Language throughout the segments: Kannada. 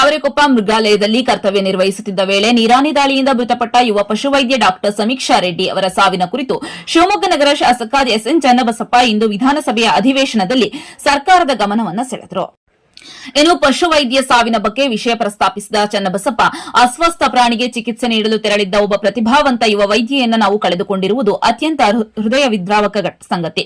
ತಾವರೆಕೊಪ್ಪ ಮೃಗಾಲಯದಲ್ಲಿ ಕರ್ತವ್ಯ ನಿರ್ವಹಿಸುತ್ತಿದ್ದ ವೇಳೆ ನೀರಾನಿ ದಾಳಿಯಿಂದ ಮೃತಪಟ್ಟ ಯುವ ಪಶುವೈದ್ಯ ಡಾ ಸಮೀಕ್ಷಾ ರೆಡ್ಡಿ ಅವರ ಸಾವಿನ ಕುರಿತು ಶಿವಮೊಗ್ಗ ನಗರ ಶಾಸಕ ಎಸ್ಎನ್ ಚನ್ನಬಸಪ್ಪ ಇಂದು ವಿಧಾನಸಭೆಯ ಅಧಿವೇಶನದಲ್ಲಿ ಸರ್ಕಾರದ ಗಮನವನ್ನು ಸೆಳೆದರು. ಇನ್ನು ಪಶುವೈದ್ಯ ಸಾವಿನ ಬಗ್ಗೆ ವಿಷಯ ಪ್ರಸ್ತಾಪಿಸಿದ ಚನ್ನಬಸಪ್ಪ, ಅಸ್ವಸ್ಥ ಪ್ರಾಣಿಗೆ ಚಿಕಿತ್ಸೆ ನೀಡಲು ತೆರಳಿದ್ದ ಒಬ್ಬ ಪ್ರತಿಭಾವಂತ ಯುವ ವೈದ್ಯೆಯನ್ನು ನಾವು ಕಳೆದುಕೊಂಡಿರುವುದು ಅತ್ಯಂತ ಹೃದಯ ವಿದ್ರಾವಕ ಸಂಗತಿ.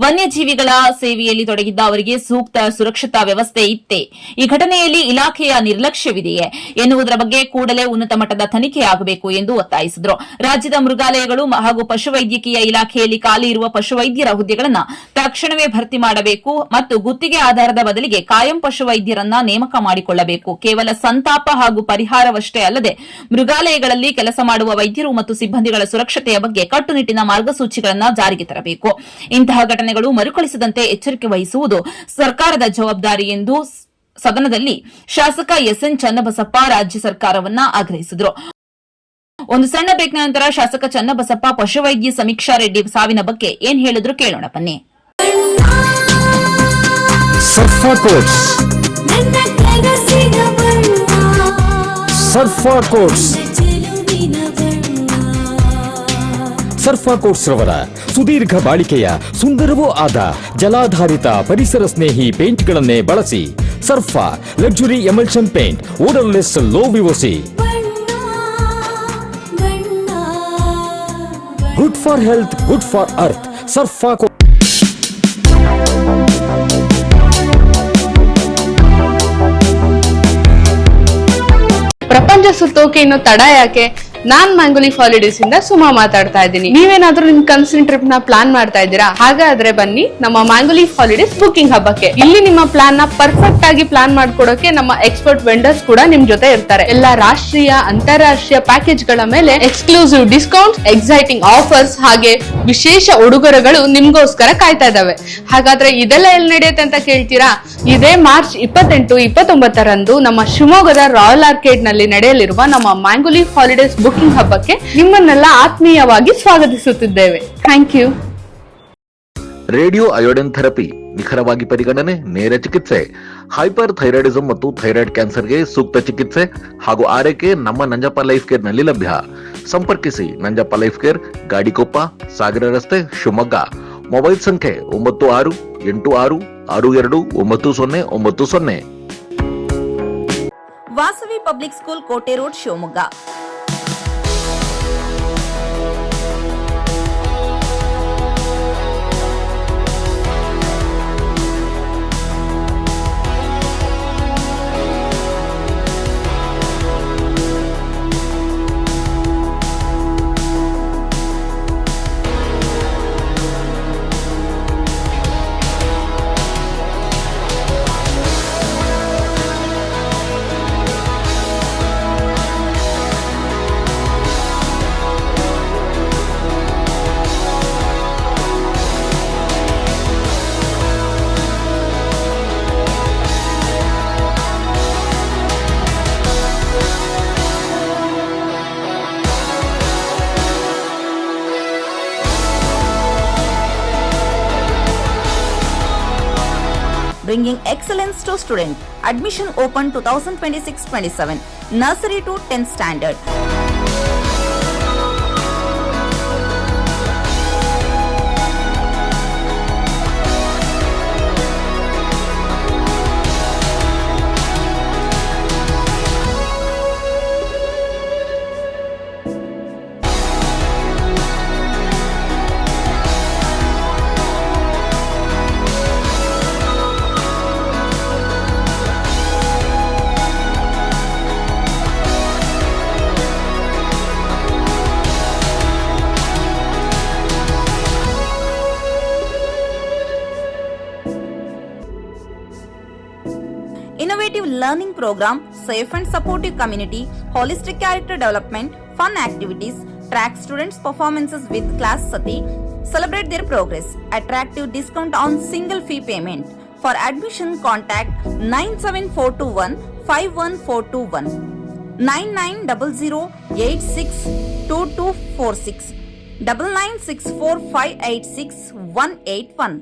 ವನ್ಯಜೀವಿಗಳ ಸೇವೆಯಲ್ಲಿ ತೊಡಗಿದ್ದ ಅವರಿಗೆ ಸೂಕ್ತ ಸುರಕ್ಷತಾ ವ್ಯವಸ್ಥೆ ಇತ್ತೇ? ಈ ಘಟನೆಯಲ್ಲಿ ಇಲಾಖೆಯ ನಿರ್ಲಕ್ಷ್ಯವಿದೆಯೇ ಎನ್ನುವುದರ ಬಗ್ಗೆ ಕೂಡಲೇ ಉನ್ನತ ಮಟ್ಟದ ತನಿಖೆಯಾಗಬೇಕು ಎಂದು ಒತ್ತಾಯಿಸಿದರು. ರಾಜ್ಯದ ಮೃಗಾಲಯಗಳು ಹಾಗೂ ಪಶುವೈದ್ಯಕೀಯ ಇಲಾಖೆಯಲ್ಲಿ ಖಾಲಿ ಇರುವ ಪಶುವೈದ್ಯರ ಹುದ್ದೆಗಳನ್ನು ತಕ್ಷಣವೇ ಭರ್ತಿ ಮಾಡಬೇಕು ಮತ್ತು ಗುತ್ತಿಗೆ ಆಧಾರದ ಬದಲಿಗೆ ಕಾಯಂ ಪಶುವೈದ್ಯರನ್ನ ನೇಮಕ ಮಾಡಿಕೊಳ್ಳಬೇಕು. ಕೇವಲ ಸಂತಾಪ ಹಾಗೂ ಪರಿಹಾರವಷ್ಟೇ ಅಲ್ಲದೆ ಮೃಗಾಲಯಗಳಲ್ಲಿ ಕೆಲಸ ಮಾಡುವ ವೈದ್ಯರು ಮತ್ತು ಸಿಬ್ಬಂದಿಗಳ ಸುರಕ್ಷತೆಯ ಬಗ್ಗೆ ಕಟ್ಟುನಿಟ್ಟಿನ ಮಾರ್ಗಸೂಚಿಗಳನ್ನು ಜಾರಿಗೆ ತರಬೇಕು. ಇಂತಹ ಘಟನೆಗಳು ಮರುಕಳಿಸದಂತೆ ಎಚ್ಚರಿಕೆ ವಹಿಸುವುದು ಸರ್ಕಾರದ ಜವಾಬ್ದಾರಿ ಎಂದು ಸದನದಲ್ಲಿ ಶಾಸಕ ಎಸ್ಎನ್ ಚನ್ನಬಸಪ್ಪ ರಾಜ್ಯ ಸರ್ಕಾರವನ್ನ ಆಗ್ರಹಿಸಿದರು. ಒಂದು ಸಣ್ಣ ಬ್ರೇಕ್ನ ನಂತರ ಶಾಸಕ ಚನ್ನಬಸಪ್ಪ ಪಶುವೈದ್ಯ ಸಮೀಕ್ಷಾ ರೆಡ್ಡಿ ಸಾವಿನ ಬಗ್ಗೆ ಏನ್ ಹೇಳಿದ್ರು ಕೇಳೋಣ ಬನ್ನಿ. ಸರ್ಫಾ ಕೋಟ್ಸ್, ಸರ್ಫಾ ಕೋಟ್ಸ್, ಸರ್ಫಾ ಕೋಟ್ಸ್ ರವರ ಸುದೀರ್ಘ ಬಾಳಿಕೆಯ ಸುಂದರವೂ ಆದ ಜಲಾಧಾರಿತ ಪರಿಸರ ಸ್ನೇಹಿ ಪೇಂಟ್ಗಳನ್ನೇ ಬಳಸಿ. Sarfa luxury emulsion paint, odourless, low VOC, good for health, good for earth. Sarfa coats. ಪ್ರಪಂಚ ಸುತ್ತೋಕೆ ಇನ್ನು ತಡ ಯಾಕೆ? ನಾನ್ ಮ್ಯಾಂಗೋಲಿಫ್ ಹಾಲಿಡೇಸ್ ಇಂದ ಸುಮಾ ಮಾತಾಡ್ತಾ ಇದ್ದೀನಿ. ನೀವೇನಾದ್ರೂ ನಿಮ್ ಕನ್ಸಿನ ಟ್ರಿಪ್ ನ ಪ್ಲಾನ್ ಮಾಡ್ತಾ ಇದ್ದೀರಾ? ಹಾಗಾದ್ರೆ ಬನ್ನಿ ನಮ್ಮ ಮ್ಯಾಂಗೋಲಿಫ್ ಹಾಲಿಡೇಸ್ ಬುಕಿಂಗ್ ಹಬ್ಬಕ್ಕೆ. ಇಲ್ಲಿ ನಿಮ್ಮ ಪ್ಲಾನ್ ನ ಪರ್ಫೆಕ್ಟ್ ಆಗಿ ಪ್ಲಾನ್ ಮಾಡ್ಕೊಡೋಕೆ ನಮ್ಮ ಎಕ್ಸ್ಪರ್ಟ್ ವೆಂಡರ್ಸ್ ಕೂಡ ನಿಮ್ ಜೊತೆ ಇರ್ತಾರೆ. ಎಲ್ಲಾ ರಾಷ್ಟ್ರೀಯ ಅಂತಾರಾಷ್ಟ್ರೀಯ ಪ್ಯಾಕೇಜ್ ಗಳ ಮೇಲೆ ಎಕ್ಸ್ಕ್ಲೂಸಿವ್ ಡಿಸ್ಕೌಂಟ್, ಎಕ್ಸೈಟಿಂಗ್ ಆಫರ್ಸ್ ಹಾಗೆ ವಿಶೇಷ ಉಡುಗೊರೆಗಳು ನಿಮ್ಗೋಸ್ಕರ ಕಾಯ್ತಾ ಇದಾವೆ. ಹಾಗಾದ್ರೆ ಇದೆಲ್ಲ ಎಲ್ಲಿ ನಡೆಯುತ್ತೆ ಅಂತ ಕೇಳ್ತೀರಾ? ಇದೇ ಮಾರ್ಚ್ 28, 29ರಂದು ನಮ್ಮ ಶಿವಮೊಗ್ಗದ ರಾಯಲ್ ಆರ್ಕೇಡ್ ನಲ್ಲಿ ನಡೆಯಲಿರುವ ನಮ್ಮ ಮ್ಯಾಂಗೋಲಿಫ್ ಹಾಲಿಡೇಸ್ ಬುಕಿಂಗ್ ಹಬ್ಬಕ್ಕೆ ನಿಮ್ಮನ್ನೆಲ್ಲ ಆತ್ಮೀಯವಾಗಿ ಸ್ವಾಗತಿಸುತ್ತಿದ್ದೇವೆ. Thank you. Radio iodine therapy, ನಿಖರವಾಗಿ ಪರಿಗಣನೆ, ನೇರ ಚಿಕಿತ್ಸೆ, ಹೈಪರ್ ಥೈರಾಯ್ಡಿಸಂ ಮತ್ತು ಥೈರಾಯ್ಡ್ ಕ್ಯಾನ್ಸರ್ಗೆ ಸೂಕ್ತ ಚಿಕಿತ್ಸೆ ಹಾಗೂ ಆರೈಕೆ ನಮ್ಮ ನಂಜಪ್ಪ ಲೈಫ್ ಕೇರ್ ನಲ್ಲಿ ಲಭ್ಯ. ಸಂಪರ್ಕಿಸಿ ನಂಜಪ್ಪ ಲೈಫ್ ಕೇರ್, ಗಾಡಿಕೊಪ್ಪ, ಸಾಗರ ರಸ್ತೆ, ಶಿವಮೊಗ್ಗ. ಮೊಬೈಲ್ ಸಂಖ್ಯೆ 9686629090. ವಾಸವಿ ಪಬ್ಲಿಕ್ ಸ್ಕೂಲ್, ಕೋಟೆ road, Shivamogga. Bringing excellence to student. Admission open 2026-27. Nursery to 10th standard. Innovative learning program, safe and supportive community, holistic character development, fun activities, track students' performances with class sati, celebrate their progress, attractive discount on single fee payment. For admission, contact 97421-51421, 9900862246, 9964586181.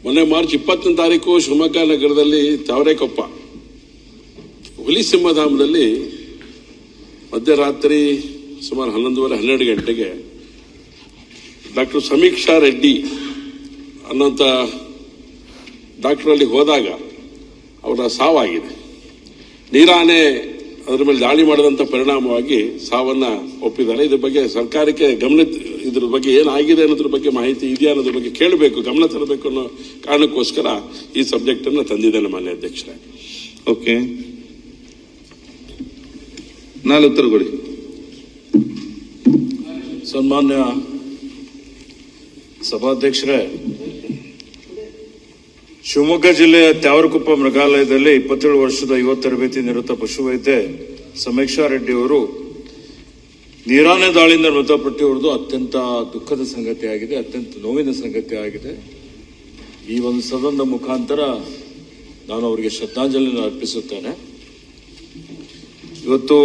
ಮೊನ್ನೆ ಮಾರ್ಚ್ 20ನೇ ತಾರೀಕು ಶಿವಮೊಗ್ಗ ನಗರದಲ್ಲಿ ತಾವರೆಕೊಪ್ಪ ಹುಲಿ ಸಿಂಹಧಾಮದಲ್ಲಿ ಮಧ್ಯರಾತ್ರಿ ಸುಮಾರು 11:30-12 ಗಂಟೆಗೆ ಡಾಕ್ಟರ್ ಸಮೀಕ್ಷಾ ರೆಡ್ಡಿ ಅನ್ನೋಂಥ ಡಾಕ್ಟರಲ್ಲಿ ಹೋದಾಗ ಅವರ ಸಾವಾಗಿದೆ. ನೀರಾನೆ ಅದರ ಮೇಲೆ ದಾಳಿ ಮಾಡಿದಂಥ ಪರಿಣಾಮವಾಗಿ ಸಾವನ್ನ ಒಪ್ಪಿದ್ದಾರೆ. ಇದ್ರ ಬಗ್ಗೆ ಸರ್ಕಾರಕ್ಕೆ ಇದ್ರ ಬಗ್ಗೆ ಏನಾಗಿದೆ ಅನ್ನೋದ್ರ ಬಗ್ಗೆ ಮಾಹಿತಿ ಇದೆಯಾ ಅನ್ನೋದ್ರ ಬಗ್ಗೆ ಕೇಳಬೇಕು, ಗಮನ ತರಬೇಕು ಅನ್ನೋ ಕಾರಣಕ್ಕೋಸ್ಕರ ಈ ಸಬ್ಜೆಕ್ಟ್ ಅನ್ನು ತಂದಿದ್ದೇನೆ ಮಾನ್ಯ ಅಧ್ಯಕ್ಷರೇ. ಓಕೆ, ನಾಳೆ ಉತ್ತರ ಕೊಡಿ. ಸನ್ಮಾನ್ಯ ಸಭಾಧ್ಯಕ್ಷರೇ, ಶಿವಮೊಗ್ಗ ಜಿಲ್ಲೆಯ ತ್ಯಾವರಕುಪ್ಪ ಮೃಗಾಲಯದಲ್ಲಿ 27 ವರ್ಷದ ಯುವ ತರಬೇತಿ ನಿರತ ಪಶುವೈದ್ಯೆ ಸಮೀಕ್ಷಾ ರೆಡ್ಡಿ ಅವರು ನೀರಾನೆ ದಾಳಿಯಿಂದ ಮೃತಪಟ್ಟಿರುವುದು ಅತ್ಯಂತ ದುಃಖದ ಸಂಗತಿಯಾಗಿದೆ, ಅತ್ಯಂತ ನೋವಿನ ಸಂಗತಿ ಆಗಿದೆ. ಈ ಒಂದು ಸದನದ ಮುಖಾಂತರ ನಾನು ಅವರಿಗೆ ಶ್ರದ್ಧಾಂಜಲಿಯನ್ನು ಅರ್ಪಿಸುತ್ತೇನೆ. ಇವತ್ತು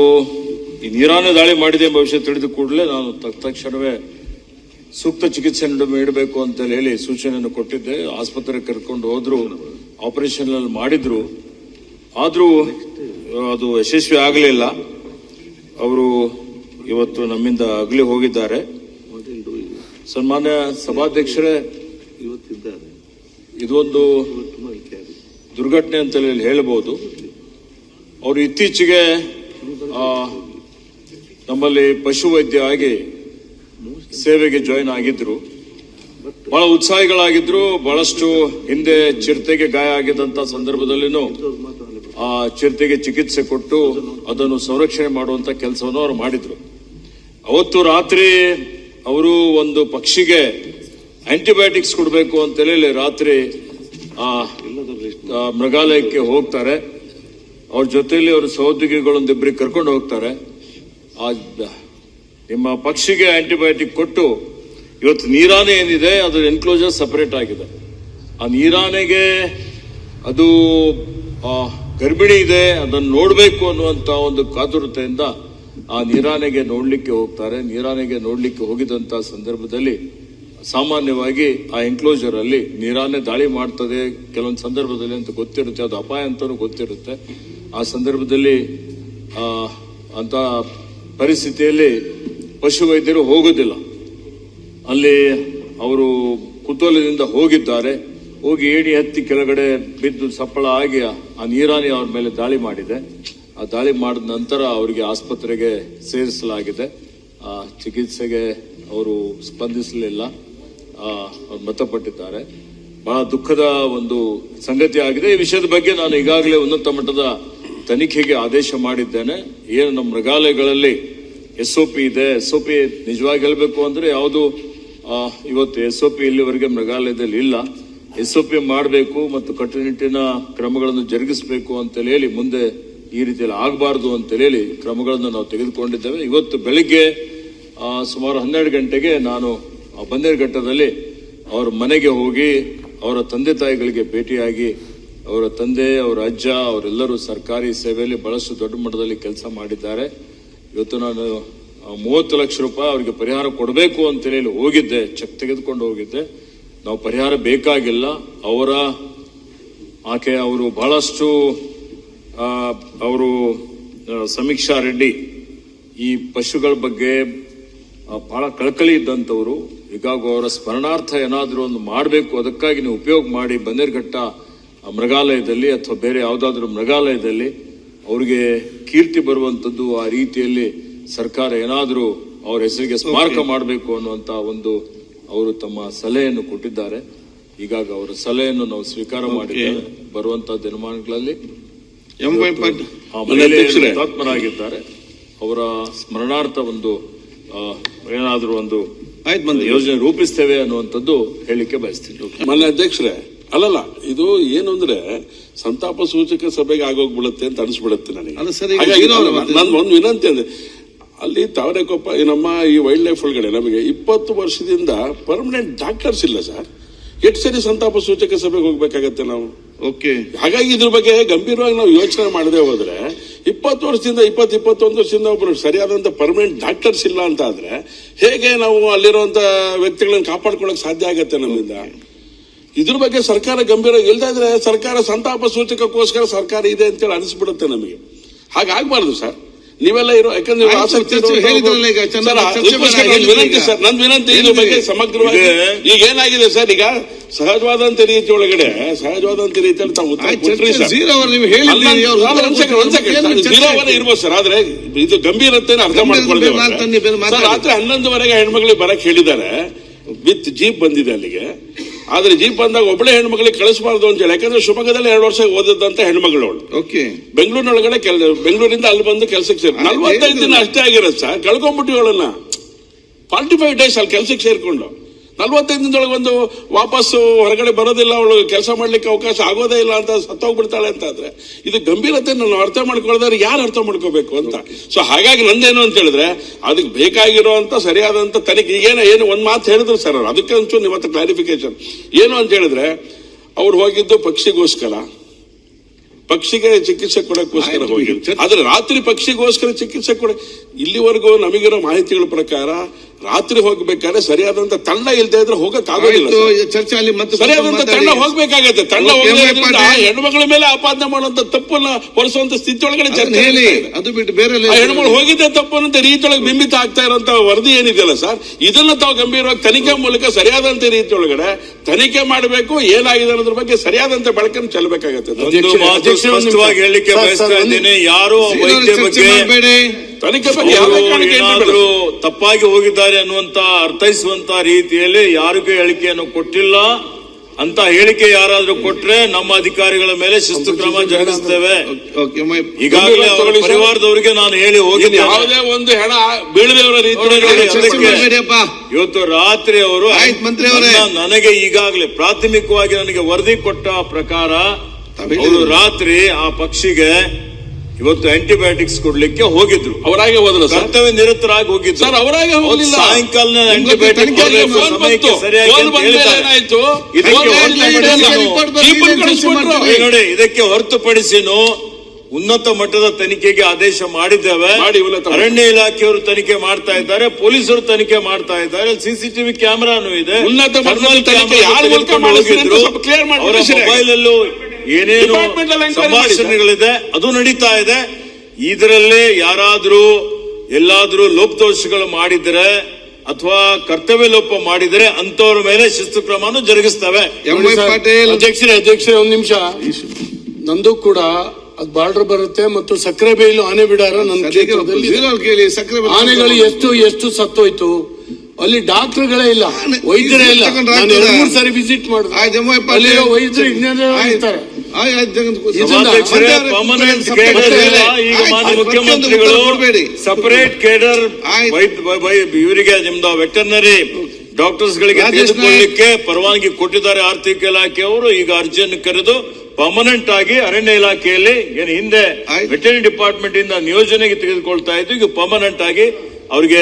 ಈ ನೀರಾನೆ ದಾಳಿ ಮಾಡಿದೆ ಎಂಬ ವಿಷಯ ತಿಳಿದ ಕೂಡಲೇ ನಾನು ತಕ್ಷಣವೇ ಸೂಕ್ತ ಚಿಕಿತ್ಸೆ ನೀಡಬೇಕು ಅಂತ ಹೇಳಿ ಸೂಚನೆಯನ್ನು ಕೊಟ್ಟಿದ್ದೆ. ಆಸ್ಪತ್ರೆಗೆ ಕರ್ಕೊಂಡು ಹೋದ್ರು, ಆಪರೇಷನ್ ಮಾಡಿದ್ರು, ಆದ್ರೂ ಅದು ಯಶಸ್ವಿ ಆಗಲಿಲ್ಲ. ಅವರು ಇವತ್ತು ನಮ್ಮಿಂದ ಅಗಲಿ ಹೋಗಿದ್ದಾರೆ. ಸನ್ಮಾನ್ಯ ಸಭಾಧ್ಯಕ್ಷರೇ, ಇದೊಂದು ದುರ್ಘಟನೆ ಅಂತ ಹೇಳಬಹುದು. ಅವರು ಇತ್ತೀಚೆಗೆ ನಮ್ಮಲ್ಲಿ ಪಶುವೈದ್ಯ ಆಗಿ ಸೇವೆಗೆ ಜಾಯಿನ್ ಆಗಿದ್ರು. ಬಹಳ ಉತ್ಸಾಹಿಗಳಾಗಿದ್ರು. ಬಹಳಷ್ಟು ಹಿಂದೆ ಚಿರತೆಗೆ ಗಾಯ ಆಗಿದ್ದಂತ ಸಂದರ್ಭದಲ್ಲಿನೂ ಆ ಚಿರತೆಗೆ ಚಿಕಿತ್ಸೆ ಕೊಟ್ಟು ಅದನ್ನು ಸಂರಕ್ಷಣೆ ಮಾಡುವಂತ ಕೆಲಸವನ್ನು ಅವರು ಮಾಡಿದ್ರು. ಅವತ್ತು ರಾತ್ರಿ ಅವರು ಒಂದು ಪಕ್ಷಿಗೆ ಆಂಟಿಬಯೋಟಿಕ್ಸ್ ಕೊಡಬೇಕು ಅಂತ ಹೇಳಿ ರಾತ್ರಿ ಮೃಗಾಲಯಕ್ಕೆ ಹೋಗ್ತಾರೆ. ಅವ್ರ ಜೊತೆಯಲ್ಲಿ ಅವ್ರ ಸಹೋದ್ಯೋಗಿಗಳೊಂದಿಬ್ಬರಿಗೆ ಕರ್ಕೊಂಡು ಹೋಗ್ತಾರೆ. ನಿಮ್ಮ ಪಕ್ಷಿಗೆ ಆಂಟಿಬಯೋಟಿಕ್ ಕೊಟ್ಟು ಇವತ್ತು ನೀರಾನೆ ಏನಿದೆ ಅದರ ಎನ್ಕ್ಲೋಜರ್ ಸಪರೇಟ್ ಆಗಿದೆ. ಆ ನೀರಾನೆಗೆ ಅದು ಗರ್ಭಿಣಿ ಇದೆ, ಅದನ್ನು ನೋಡಬೇಕು ಅನ್ನುವಂತ ಒಂದು ಕಾತುರತೆಯಿಂದ ಆ ನೀರಾನೆಗೆ ನೋಡ್ಲಿಕ್ಕೆ ಹೋಗ್ತಾರೆ. ನೀರಾನೆಗೆ ನೋಡ್ಲಿಕ್ಕೆ ಹೋಗಿದಂತ ಸಂದರ್ಭದಲ್ಲಿ ಸಾಮಾನ್ಯವಾಗಿ ಆ ಎನ್ಕ್ಲೋಜರ್ ಅಲ್ಲಿ ನೀರಾನೆ ದಾಳಿ ಮಾಡ್ತದೆ ಕೆಲವೊಂದು ಸಂದರ್ಭದಲ್ಲಿ ಅಂತ ಗೊತ್ತಿರುತ್ತೆ, ಅದು ಅಪಾಯ ಅಂತಾನು ಗೊತ್ತಿರುತ್ತೆ. ಆ ಸಂದರ್ಭದಲ್ಲಿ ಅಂತ ಪರಿಸ್ಥಿತಿಯಲ್ಲಿ ಪಶುವೈದ್ಯರು ಹೋಗೋದಿಲ್ಲ. ಅಲ್ಲಿ ಅವರು ಕುತೂಹಲದಿಂದ ಹೋಗಿದ್ದಾರೆ. ಹೋಗಿ ಏಣಿ ಹತ್ತಿ ಕೆಳಗಡೆ ಬಿದ್ದು ಸಪ್ಪಳ ಆಗಿ ಆ ನೀರಾನೆ ಅವ್ರ ಮೇಲೆ ದಾಳಿ ಮಾಡಿದೆ. ಆ ದಾಳಿ ಮಾಡಿದ ನಂತರ ಅವರಿಗೆ ಆಸ್ಪತ್ರೆಗೆ ಸೇರಿಸಲಾಗಿದೆ. ಆ ಚಿಕಿತ್ಸೆಗೆ ಅವರು ಸ್ಪಂದಿಸಲಿಲ್ಲ, ಅವ್ರು ಮೃತಪಟ್ಟಿದ್ದಾರೆ. ಬಹಳ ದುಃಖದ ಒಂದು ಸಂಗತಿ ಆಗಿದೆ. ಈ ವಿಷಯದ ಬಗ್ಗೆ ನಾನು ಈಗಾಗಲೇ ಉನ್ನತ ಮಟ್ಟದ ತನಿಖೆಗೆ ಆದೇಶ ಮಾಡಿದ್ದೇನೆ. ಏನು ನಮ್ಮ ಮೃಗಾಲಯಗಳಲ್ಲಿ SOP ಇದೆ, SOP ನಿಜವಾಗಿ ಹೇಳಬೇಕು ಅಂದ್ರೆ ಯಾವುದು ಇವತ್ತು SOP ಇಲ್ಲಿವರೆಗೆ ಮೃಗಾಲಯದಲ್ಲಿ ಇಲ್ಲ. SOP ಮಾಡಬೇಕು ಮತ್ತು ಕಟ್ಟುನಿಟ್ಟಿನ ಕ್ರಮಗಳನ್ನು ಜರುಗಿಸಬೇಕು ಅಂತ ಹೇಳಿ ಮುಂದೆ ಈ ರೀತಿಯಲ್ಲಿ ಆಗಬಾರ್ದು ಅಂತ ಹೇಳಿ ಕ್ರಮಗಳನ್ನು ನಾವು ತೆಗೆದುಕೊಂಡಿದ್ದೇವೆ. ಇವತ್ತು ಬೆಳಿಗ್ಗೆ ಸುಮಾರು 12 ಗಂಟೆಗೆ ನಾನು ಬಂದೇರಘಟ್ಟದಲ್ಲಿ ಅವರ ಮನೆಗೆ ಹೋಗಿ ಅವರ ತಂದೆ ತಾಯಿಗಳಿಗೆ ಭೇಟಿಯಾಗಿ, ಅವರ ತಂದೆ, ಅವರ ಅಜ್ಜ ಅವರೆಲ್ಲರೂ ಸರ್ಕಾರಿ ಸೇವೆಯಲ್ಲಿ ಬಹಳಷ್ಟು ದೊಡ್ಡ ಮಟ್ಟದಲ್ಲಿ ಕೆಲಸ ಮಾಡಿದ್ದಾರೆ. ಇವತ್ತು ನಾನು 30 ಲಕ್ಷ ರೂಪಾಯಿ ಅವರಿಗೆ ಪರಿಹಾರ ಕೊಡಬೇಕು ಅಂತ ಹೇಳಿ ಹೋಗಿದ್ದೆ, ಚೆಕ್ ತೆಗೆದುಕೊಂಡು ಹೋಗಿದ್ದೆ. ನಾವು ಪರಿಹಾರ ಬೇಕಾಗಿಲ್ಲ. ಅವರು ಬಹಳಷ್ಟು ಅವರು ಸಮೀಕ್ಷಾ ರೆಡ್ಡಿ ಈ ಪಶುಗಳ ಬಗ್ಗೆ ಬಹಳ ಕಳಕಳಿ ಇದ್ದಂಥವ್ರು. ಹೀಗಾಗಿ ಅವರ ಸ್ಮರಣಾರ್ಥ ಏನಾದರೂ ಒಂದು ಮಾಡಬೇಕು, ಅದಕ್ಕಾಗಿ ನೀವು ಉಪಯೋಗ ಮಾಡಿ ಬಂದೇರಘಟ್ಟ ಮೃಗಾಲಯದಲ್ಲಿ ಅಥವಾ ಬೇರೆ ಯಾವುದಾದ್ರೂ ಮೃಗಾಲಯದಲ್ಲಿ ಅವರಿಗೆ ಕೀರ್ತಿ ಬರುವಂತದ್ದು, ಆ ರೀತಿಯಲ್ಲಿ ಸರ್ಕಾರ ಏನಾದರೂ ಅವ್ರ ಹೆಸರಿಗೆ ಸ್ಮಾರಕ ಮಾಡಬೇಕು ಅನ್ನುವಂತ ಒಂದು ಅವರು ತಮ್ಮ ಸಲಹೆಯನ್ನು ಕೊಟ್ಟಿದ್ದಾರೆ. ಹೀಗಾಗಿ ಅವರ ಸಲಹೆಯನ್ನು ನಾವು ಸ್ವೀಕಾರ ಮಾಡಿದ್ದೇವೆ. ಬರುವಂತಹ ದಿನಮಾನಗಳಲ್ಲಿ ಹುತಾತ್ಮರಾಗಿದ್ದಾರೆ, ಅವರ ಸ್ಮರಣಾರ್ಥ ಒಂದು ಏನಾದರೂ ಒಂದು ಯೋಜನೆ ರೂಪಿಸ್ತೇವೆ ಅನ್ನುವಂಥದ್ದು ಹೇಳಿಕೆ ಬಯಸ್ತೀನಿ. ಮಾನ್ಯ ಅಧ್ಯಕ್ಷರೇ, ಅಲ್ಲಲ್ಲ, ಇದು ಏನು ಅಂದ್ರೆ ಸಂತಾಪ ಸೂಚಕ ಸಭೆಗೆ ಆಗೋಗ್ಬಿಡುತ್ತೆ ಅಂತ ಅನಿಸ್ಬಿಡುತ್ತೆ ನನಗೆ. ನನ್ ಒಂದು ವಿನಂತಿ ಅಂದ್ರೆ, ಅಲ್ಲಿ ತಾವರೆಕೊಪ್ಪ ನಮ್ಮ ಈ ವೈಲ್ಡ್ ಲೈಫ್ ಒಳಗಡೆ ನಮಗೆ 20 ವರ್ಷದಿಂದ ಪರ್ಮನೆಂಟ್ ಡಾಕ್ಟರ್ಸ್ ಇಲ್ಲ ಸರ್. ಎಷ್ಟು ಸರಿ ಸಂತಾಪ ಸೂಚಕ ಸಭೆಗೆ ಹೋಗ್ಬೇಕಾಗತ್ತೆ ನಾವು. ಓಕೆ, ಹಾಗಾಗಿ ಇದ್ರ ಬಗ್ಗೆ ಗಂಭೀರವಾಗಿ ನಾವು ಯೋಚನೆ ಮಾಡದೆ ಹೋದ್ರೆ 20 ವರ್ಷದಿಂದ 21 ವರ್ಷದಿಂದ ಒಬ್ರು ಸರಿಯಾದಂತ ಪರ್ಮನೆಂಟ್ ಡಾಕ್ಟರ್ಸ್ ಇಲ್ಲ ಅಂತ ಆದ್ರೆ ಹೇಗೆ ನಾವು ಅಲ್ಲಿರುವಂತ ವ್ಯಕ್ತಿಗಳನ್ನ ಕಾಪಾಡ್ಕೊಳಕ್ ಸಾಧ್ಯ ಆಗತ್ತೆ ನಮ್ಮಿಂದ? ಇದ್ರ ಬಗ್ಗೆ ಸರ್ಕಾರ ಗಂಭೀರ ಇಲ್ದೇ ಇದ್ರೆ ಸರ್ಕಾರ ಸಂತಾಪ ಸೂಚಕಕ್ಕೋಸ್ಕರ ಸರ್ಕಾರ ಇದೆ ಅಂತೇಳಿ ಅನಿಸ್ಬಿಡುತ್ತೆ ನಮಗೆ. ಹಾಗಾಗಬಾರ್ದು ಸರ್. ನೀವೆಲ್ಲ ಇರೋ ಯಾಕಂದ್ರೆ ನೀವು ಆಸಕ್ತಿ ಹೇಳಿದ್ರಲ್ಲ ಈಗ ವಿನಂತಿ ಸರ್, ನನ್ನ ವಿನಂತಿ ಇದ್ರ ಬಗ್ಗೆ ಸಮಗ್ರವಾಗಿ. ಈಗ ಏನಾಗಿದೆ ಸರ್, ಈಗ ಸಹಜವಾದಂತ ರೀತಿಯೊಳಗಡೆ ರೀತಿಯಲ್ಲಿ ತಾವು ಉತ್ತರ ಕೊಟ್ರಿ ಸರ್. ಇರ್ಬೋದು ಸರ್, ಆದ್ರೆ ಇದು ಗಂಭೀರತೆಯನ್ನು ಅರ್ಥ ಮಾಡ್ಕೊಳ್ತೇವೆ ಸರ್. ರಾತ್ರಿ 11:00ವರೆಗೆ ಹೆಣ್ಮಕ್ಳಿಗೆ ಬರಕ್ ಹೇಳಿದ್ದಾರೆ, ವಿತ್ ಜೀಪ್ ಬಂದಿದೆ ಅಲ್ಲಿಗೆ. ಆದ್ರೆ ಜೀಪ್ ಬಂದಾಗ ಒಬ್ಬಳೆ ಹೆಣ್ಮಕ್ಳಿಗೆ ಕಳಿಸಬಾರ್ದು ಅಂತ ಹೇಳಿ, ಯಾಕಂದ್ರೆ ಶಿವಮೊಗ್ಗದಲ್ಲಿ 2 ವರ್ಷ ಓದಿದಂತ ಹೆಣ್ಮಗಳು ಅವಳು. ಬೆಂಗಳೂರಿನೊಳಗಡೆ ಬೆಂಗಳೂರಿಂದ ಅಲ್ಲಿ ಬಂದು ಕೆಲಸಕ್ಕೆ ಸೇರಿ 45 ದಿನ ಅಷ್ಟೇ ಆಗಿರೋದು ಸರ್. ಕಳ್ಕೊಂಡ್ಬಿಟ್ಟು ಅವಳನ್ನ 45 ಡೇಸ್ ಅಲ್ಲಿ ಕೆಲಸಕ್ಕೆ ಸೇರ್ಕೊಂಡು 45 ದಿನದೊಳಗೆ ಒಂದು ವಾಪಸ್ಸು ಹೊರಗಡೆ ಬರೋದಿಲ್ಲ, ಅವಳು ಕೆಲಸ ಮಾಡ್ಲಿಕ್ಕೆ ಅವಕಾಶ ಆಗೋದೇ ಇಲ್ಲ ಅಂತ ಸತ್ತೋಗ್ಬಿಡ್ತಾಳೆ ಅಂತ ಆದ್ರೆ ಇದು ಗಂಭೀರತೆ ನಾನು ಅರ್ಥ ಮಾಡ್ಕೊಳ್ಳೋದ್ರೆ ಯಾರು ಅರ್ಥ ಮಾಡ್ಕೋಬೇಕು ಅಂತ. ಸೊ ಹಾಗಾಗಿ ನಂದೇನು ಅಂತ ಹೇಳಿದ್ರೆ ಅದಕ್ಕೆ ಬೇಕಾಗಿರುವಂತ ಸರಿಯಾದಂತ ತನಿಖೆ. ಏನು ಒಂದ್ ಮಾತು ಹೇಳಿದ್ರು ಸರ್ ಅವ್ರು, ಅದಕ್ಕೆ ಒಂಚೂರು ಇವತ್ತು ಕ್ಲಾರಿಫಿಕೇಶನ್ ಏನು ಅಂತ ಹೇಳಿದ್ರೆ, ಅವ್ರು ಹೋಗಿದ್ದು ಪಕ್ಷಿಗೆ ಚಿಕಿತ್ಸೆ ಕೊಡಕ್ಕೋಸ್ಕರ ಹೋಗಿದ್ರು. ಆದ್ರೆ ರಾತ್ರಿ ಪಕ್ಷಿಗೋಸ್ಕರ ಚಿಕಿತ್ಸೆ ಇಲ್ಲಿವರೆಗೂ ನಮಗಿರೋ ಮಾಹಿತಿಗಳ ಪ್ರಕಾರ ರಾತ್ರಿ ಹೋಗ್ಬೇಕಾದ್ರೆ ಸರಿಯಾದಂತ ತಂಡ ಇಲ್ದೇ ಇದ್ರೆ ಹೋಗಕ್ ಆಗೋದಿಲ್ಲ. ಸರಿಯಾದಂತ ತಂಡ ಹೋಗ್ಬೇಕಾಗತ್ತೆ. ತಂಡ ಹೋಗೋದ್ರಿಂದ ಹೆಣ್ಮಕ್ಳ ಮೇಲೆ ಆಪಾದನೆ ಮಾಡುವಂತ ತಪ್ಪನ್ನ ಹೊರಿಸುವಂತ ಸ್ಥಿತಿ ಒಳಗಡೆ ಚರ್ಚೆ ಅದು ಬಿಟ್ಟು ಬೇರೆ ಹೆಣ್ಮಕ್ಳು ಹೋಗಿದ್ದೆ ತಪ್ಪು ಅನ್ನೋ ರೀತಿಯೊಳಗೆ ಬಿಂಬಿತ ಆಗ್ತಾ ಇರುವಂತ ವರದಿ ಏನಿದೆಯಲ್ಲ ಸರ್, ಇದನ್ನ ತಾವು ಗಂಭೀರವಾಗಿ ತನಿಖೆ ಮೂಲಕ ಸರಿಯಾದಂತ ರೀತಿಯೊಳಗಡೆ ತನಿಖೆ ಮಾಡಬೇಕು. ಏನಾಗಿದೆ ಅನ್ನೋದ್ರ ಬಗ್ಗೆ ಸರಿಯಾದಂತ ಬೆಳಕನ್ನು ಚೆಲ್ಲಬೇಕಾಗತ್ತೆ. ಸ್ಪಷ್ಟವಾಗಿ ಹೇಳಲಿಕ್ಕೆ ಬಯಸ್ತಾ ಇದ್ದೇನೆ, ಯಾರು ವೈದ್ಯ ಬಗ್ಗೆ ತನಿಖೆ ಬಗ್ಗೆ ಏನಾದರೂ ತಪ್ಪಾಗಿ ಹೋಗಿದ್ದಾರೆ ಅನ್ನುವಂತ ಅರ್ಥೈಸುವಂತ ರೀತಿಯಲ್ಲಿ ಯಾರಿಗೂ ಹೇಳಿಕೆಯನ್ನು ಕೊಟ್ಟಿಲ್ಲ ಅಂತ ಹೇಳಿಕೆ ಯಾರಾದ್ರೂ ಕೊಟ್ರೆ ನಮ್ಮ ಅಧಿಕಾರಿಗಳ ಮೇಲೆ ಶಿಸ್ತು ಕ್ರಮ ಜರುಗಿಸ್ತೇವೆ. ಈಗಾಗಲೇ ಅವರ ಪರಿವಾರದವರಿಗೆ ನಾನು ಹೇಳಿ ಹೋಗಿದ್ದೆ, ಯಾವುದೇ ಒಂದು ಹೆಣ ಬೀಳದೇವರ ರೀತಿ ಇವತ್ತು ರಾತ್ರಿ ಅವರು ನನಗೆ ಈಗಾಗಲೇ ಪ್ರಾಥಮಿಕವಾಗಿ ನನಗೆ ವರದಿ ಕೊಟ್ಟ ಪ್ರಕಾರ ಅವರು ರಾತ್ರಿ ಆ ಪಕ್ಷಿಗೆ ಇವತ್ತು ಆಂಟಿಬಯೋಟಿಕ್ಸ್ ಕೊಡ್ಲಿಕ್ಕೆ ಹೋಗಿದ್ರು. ಅವರಾಗೆ ಹೋದ್ರು, ಕರ್ತವ್ಯ ನಿರತರಾಗಿ ಹೋಗಿದ್ರು ಸರ್. ಅವರಾಗೆ ಹೋಗಲಿಲ್ಲ. ಸಾಯಂಕಾಲ ಆಂಟಿಬಯೋಟಿಕ್ ನೋಡಿ, ಇದಕ್ಕೆ ಹೊರತುಪಡಿಸಿನು ಉನ್ನತ ಮಟ್ಟದ ತನಿಖೆಗೆ ಆದೇಶ ಮಾಡಿದ್ದೇವೆ. ಅರಣ್ಯ ಇಲಾಖೆಯವರು ತನಿಖೆ ಮಾಡ್ತಾ ಇದ್ದಾರೆ, ಪೊಲೀಸರು ತನಿಖೆ ಮಾಡ್ತಾ ಇದ್ದಾರೆ, ಸಿಸಿಟಿವಿ ಕ್ಯಾಮೆರಾನು ಇದೆ. ಉನ್ನತ ಮಟ್ಟದ ತನಿಖೆ ಅವರ ಮೊಬೈಲ್ ಅಲ್ಲೂ ಏನೇನು ಸಂಭಾಷಣೆಗಳಿದೆ ಅದು ನಡೀತಾ ಇದೆ. ಇದರಲ್ಲಿ ಯಾರಾದ್ರೂ ಎಲ್ಲಾದ್ರೂ ಲೋಪದೋಷಗಳು ಮಾಡಿದರೆ ಅಥವಾ ಕರ್ತವ್ಯ ಲೋಪ ಮಾಡಿದರೆ ಅಂತವ್ರ ಮೇಲೆ ಶಿಸ್ತು ಕ್ರಮವನ್ನು ಜರುಗಿಸ್ತವೆ. ಅಧ್ಯಕ್ಷರೇ ಒಂದ್ ನಿಮಿಷ, ನಂದು ಕೂಡ ಅದು ಬಾರ್ಡರ್ ಬರುತ್ತೆ ಮತ್ತು ಸಕ್ಕರೆ ಬೈಲು ಆನೆ ಬಿಡಾರ ನನ್ನ ಕ್ಷೇತ್ರದಲ್ಲಿ ಆನೆಗಳು ಎಷ್ಟು ಸತ್ತೋಯ್ತು. ಅಲ್ಲಿ ಡಾಕ್ಟರ್ಗಳೇ ಇಲ್ಲ, ವೈದ್ಯರೇ ಇಲ್ಲ. ನಾನು 2-3 ಸಾರಿ ವಿಸಿಟ್ ಮಾಡಿದೆ, ಅಲ್ಲಿರೋ ವೈದ್ಯರು ಇಂಜಿನಿಯರ್. ಈಗ ಮಾನ್ಯ ಮುಖ್ಯಮಂತ್ರಿಗಳು ಸಪರೇಟ್ ಕೇಡರ್ ಇವರಿಗೆ ನಿಮ್ದು ವೆಟರ್ನರಿ ಡಾಕ್ಟರ್ಸ್ ಗಳಿಗೆ ತೆಗೆದುಕೊಳ್ಳಲಿಕ್ಕೆ ಪರವಾನಗಿ ಕೊಟ್ಟಿದ್ದಾರೆ ಆರ್ಥಿಕ ಇಲಾಖೆಯವರು. ಈಗ ಅರ್ಜಿಯನ್ನು ಕರೆದು ಪರ್ಮನೆಂಟ್ ಆಗಿ ಅರಣ್ಯ ಇಲಾಖೆಯಲ್ಲಿ ಏನು ಹಿಂದೆ ವೆಟರ್ನರಿ ಡಿಪಾರ್ಟ್ಮೆಂಟ್ ಇಂದ ನಿಯೋಜನೆಗೆ ತೆಗೆದುಕೊಳ್ತಾ ಇದ್ದು, ಈಗ ಪರ್ಮನೆಂಟ್ ಆಗಿ ಅವರಿಗೆ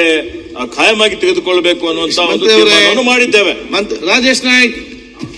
ಖಾಯಮಾಗಿ ತೆಗೆದುಕೊಳ್ಬೇಕು ಅನ್ನುವಂತ ಒಂದು ತೀರ್ಮಾನವನ್ನು ಮಾಡಿದ್ದೇವೆ. ರಾಜೇಶ್ ನಾಯ್ಕ್